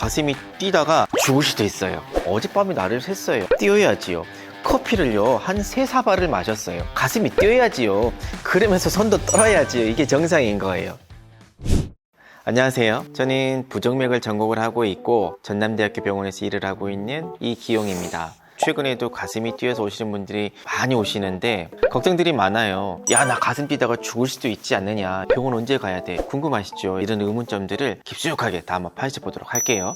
가슴이 뛰다가 죽을 수도 있어요. 어젯밤에 나를 샜어요. 뛰어야지요. 커피를요 한 3-4바를 마셨어요. 가슴이 뛰어야지요. 그러면서 손도 떨어야지요. 이게 정상인 거예요. 안녕하세요. 저는 부정맥을 전공을 하고 있고 전남대학교 병원에서 일을 하고 있는 이기용입니다. 최근에도 가슴이 뛰어서 오시는 분들이 많이 오시는데 걱정들이 많아요. 야, 나 가슴 뛰다가 죽을 수도 있지 않느냐, 병원 언제 가야 돼, 궁금하시죠? 이런 의문점들을 깊숙하게 다 한번 파헤쳐 보도록 할게요.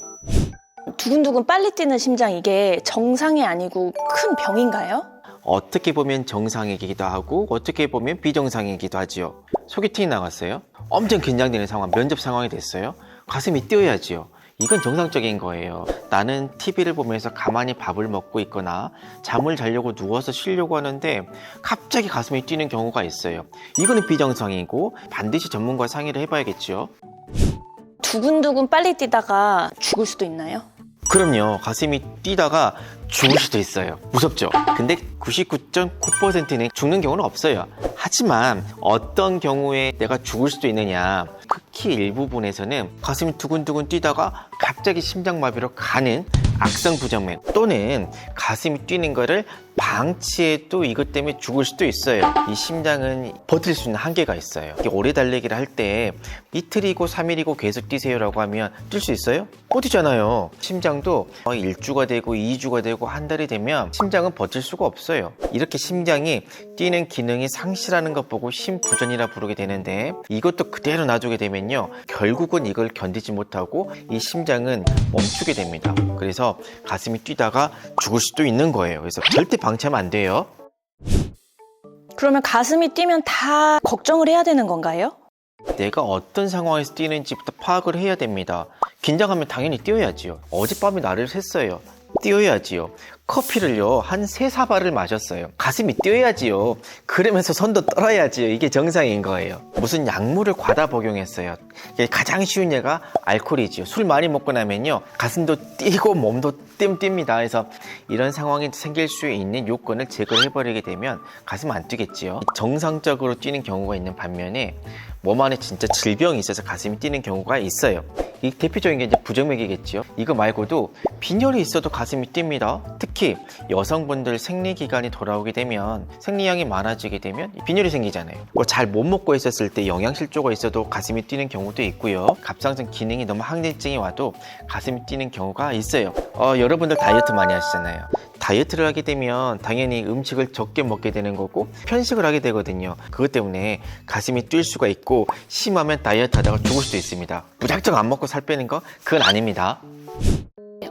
두근두근 빨리 뛰는 심장, 이게 정상이 아니고 큰 병인가요? 어떻게 보면 정상이기도 하고 어떻게 보면 비정상이기도 하지요. 소개팅이 나갔어요. 엄청 긴장되는 상황, 면접 상황이 됐어요. 가슴이 뛰어야지요. 이건 정상적인 거예요. 나는 TV를 보면서 가만히 밥을 먹고 있거나 잠을 자려고 누워서 쉬려고 하는데 갑자기 가슴이 뛰는 경우가 있어요. 이거는 비정상이고 반드시 전문가 상의를 해봐야겠죠. 두근두근 빨리 뛰다가 죽을 수도 있나요? 그럼요. 가슴이 뛰다가 죽을 수도 있어요. 무섭죠? 근데 99.9%는 죽는 경우는 없어요. 하지만 어떤 경우에 내가 죽을 수도 있느냐, 극히 일부분에서는 가슴이 두근두근 뛰다가 갑자기 심장마비로 가는 악성 부정맥, 또는 가슴이 뛰는 거를 방치해도 이것 때문에 죽을 수도 있어요. 이 심장은 버틸 수 있는 한계가 있어요. 오래 달리기를 할 때 이틀이고 3일이고 계속 뛰세요라고 하면 뛸 수 있어요? 못 뛰잖아요. 심장도 1주가 되고 2주가 되고 한 달이 되면 심장은 버틸 수가 없어요. 이렇게 심장이 뛰는 기능이 상실하는 것 보고 심부전이라 부르게 되는데, 이것도 그대로 놔두게 되면요 결국은 이걸 견디지 못하고 이 심장은 멈추게 됩니다. 그래서 가슴이 뛰다가 죽을 수도 있는 거예요. 그래서 절대 방치하면 안 돼요. 그러면 가슴이 뛰면 다 걱정을 해야 되는 건가요? 내가 어떤 상황에서 뛰는지부터 파악을 해야 됩니다. 긴장하면 당연히 뛰어야지요. 어젯밤에 나를 샜어요. 뛰어야지요. 커피를요 한 3-4바를 마셨어요. 가슴이 뛰어야지요. 그러면서 손도 떨어야지요. 이게 정상인 거예요. 무슨 약물을 과다 복용했어요. 가장 쉬운 예가 알코올이지요. 술 많이 먹고 나면요 가슴도 뛰고 몸도 띨띨니다. 그래서 이런 상황이 생길 수 있는 요건을 제거해버리게 되면 가슴 안 뛰겠지요. 정상적으로 뛰는 경우가 있는 반면에 몸 안에 진짜 질병이 있어서 가슴이 뛰는 경우가 있어요. 이 대표적인 게 이제 부정맥이겠죠. 이거 말고도 빈혈이 있어도 가슴이 뜁니다. 특히 여성분들 생리기간이 돌아오게 되면, 생리량이 많아지게 되면 빈혈이 생기잖아요. 잘 못 먹고 있었을 때 영양실조가 있어도 가슴이 뛰는 경우도 있고요. 갑상선 기능이 너무 항진증이 와도 가슴이 뛰는 경우가 있어요. 여러분들 다이어트 많이 하시잖아요. 다이어트를 하게 되면 당연히 음식을 적게 먹게 되는 거고 편식을 하게 되거든요. 그것 때문에 가슴이 뛸 수가 있고, 심하면 다이어트 하다가 죽을 수도 있습니다. 무작정 안 먹고 살 빼는 거, 그건 아닙니다.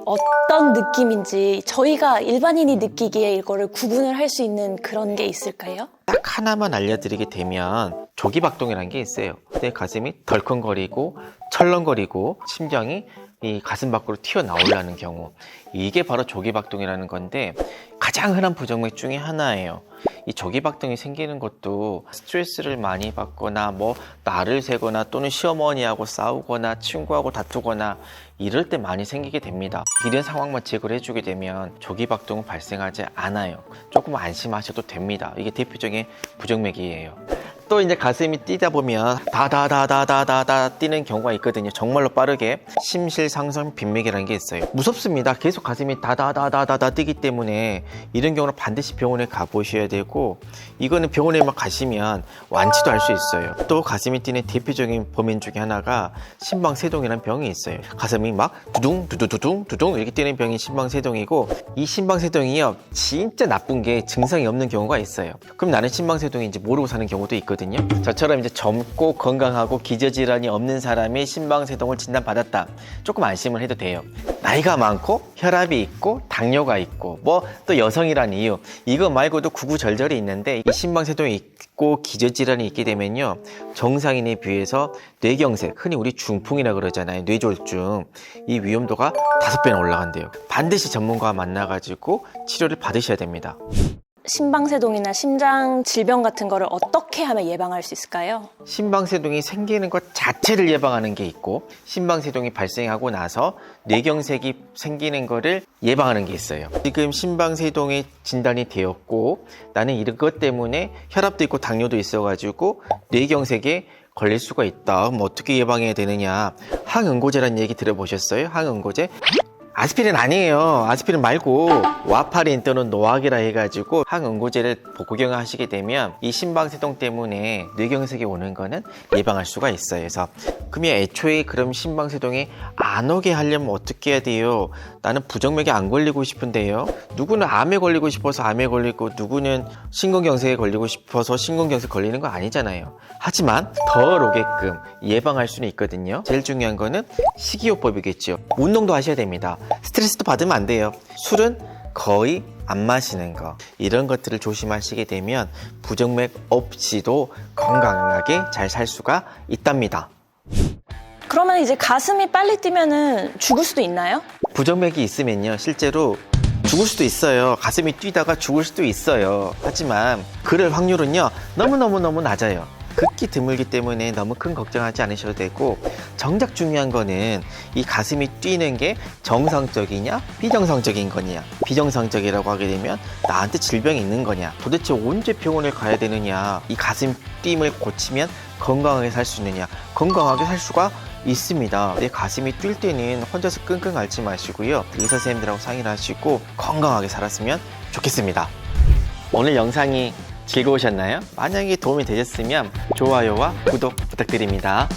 어떤 느낌인지 저희가 일반인이 느끼기에 이거를 구분을 할 수 있는 그런 게 있을까요? 딱 하나만 알려드리게 되면 조기박동이라는 게 있어요. 내 가슴이 덜컹거리고 철렁거리고 심장이 이 가슴 밖으로 튀어나오려는 경우, 이게 바로 조기박동이라는 건데 가장 흔한 부정맥 중에 하나예요. 이 조기박동이 생기는 것도 스트레스를 많이 받거나 나를 새거나 또는 시어머니하고 싸우거나 친구하고 다투거나 이럴 때 많이 생기게 됩니다. 이런 상황만 제거를 해주게 되면 조기박동은 발생하지 않아요. 조금 안심하셔도 됩니다. 이게 대표적인 부정맥이에요. 또 이제 가슴이 뛰다 보면 다다다다다다다 뛰는 경우가 있거든요. 정말로 빠르게 심실상선 빈맥이라는 게 있어요. 무섭습니다. 계속 가슴이 다다다다다다 뛰기 때문에 이런 경우는 반드시 병원에 가보셔야 되고, 이거는 병원에만 가시면 완치도 할 수 있어요. 또 가슴이 뛰는 대표적인 범인 중에 하나가 심방세동이라는 병이 있어요. 가슴이 막 두둥 두두두둥 두둥 이렇게 뛰는 병이 심방세동이고, 이 심방세동이요 진짜 나쁜 게 증상이 없는 경우가 있어요. 그럼 나는 심방세동인지 모르고 사는 경우도 있거든요. 저처럼 이제 젊고 건강하고 기저질환이 없는 사람이 심방세동을 진단받았다, 조금 안심을 해도 돼요. 나이가 많고 혈압이 있고 당뇨가 있고 또 여성이란 이유, 이거 말고도 구구절절이 있는데 이 심방세동이 있고 기저질환이 있게 되면요 정상인에 비해서 뇌경색, 흔히 우리 중풍이라 그러잖아요. 뇌졸중, 이 위험도가 5배나 올라간대요. 반드시 전문가와 만나가지고 치료를 받으셔야 됩니다. 심방세동이나 심장 질병 같은 거를 어떻게 하면 예방할 수 있을까요? 심방세동이 생기는 것 자체를 예방하는 게 있고, 심방세동이 발생하고 나서 뇌경색이 생기는 거를 예방하는 게 있어요. 지금 심방세동이 진단이 되었고 나는 이것 때문에 혈압도 있고 당뇨도 있어가지고 뇌경색에 걸릴 수가 있다. 그럼 어떻게 예방해야 되느냐? 항응고제라는 얘기 들어보셨어요? 항응고제? 아스피린 아니에요. 아스피린 말고 와파린 또는 노악이라 해가지고 항응고제를 복용하시게 되면 이 심방세동 때문에 뇌경색이 오는 거는 예방할 수가 있어요. 그래서 그러면 애초에 그럼 심방세동이 안 오게 하려면 어떻게 해야 돼요? 나는 부정맥에 안 걸리고 싶은데요. 누구는 암에 걸리고 싶어서 암에 걸리고 누구는 심근경색에 걸리고 싶어서 심근경색 걸리는 거 아니잖아요. 하지만 덜 오게끔 예방할 수는 있거든요. 제일 중요한 거는 식이요법이겠죠. 운동도 하셔야 됩니다. 스트레스도 받으면 안 돼요. 술은 거의 안 마시는 거, 이런 것들을 조심하시게 되면 부정맥 없이도 건강하게 잘 살 수가 있답니다. 그러면 이제 가슴이 빨리 뛰면은 죽을 수도 있나요? 부정맥이 있으면요, 실제로 죽을 수도 있어요. 가슴이 뛰다가 죽을 수도 있어요. 하지만 그럴 확률은요, 너무너무 낮아요. 극히 드물기 때문에 너무 큰 걱정하지 않으셔도 되고, 정작 중요한 거는 이 가슴이 뛰는 게 정상적이냐 비정상적인 거냐. 비정상적이라고 하게 되면 나한테 질병이 있는 거냐, 도대체 언제 병원을 가야 되느냐, 이 가슴 뛴을 고치면 건강하게 살 수 있느냐. 건강하게 살 수가 있습니다. 내 가슴이 뛸 때는 혼자서 끙끙 앓지 마시고요, 의사 선생님들하고 상의를 하시고 건강하게 살았으면 좋겠습니다. 오늘 영상이 즐거우셨나요? 만약에 도움이 되셨으면 좋아요와 구독 부탁드립니다.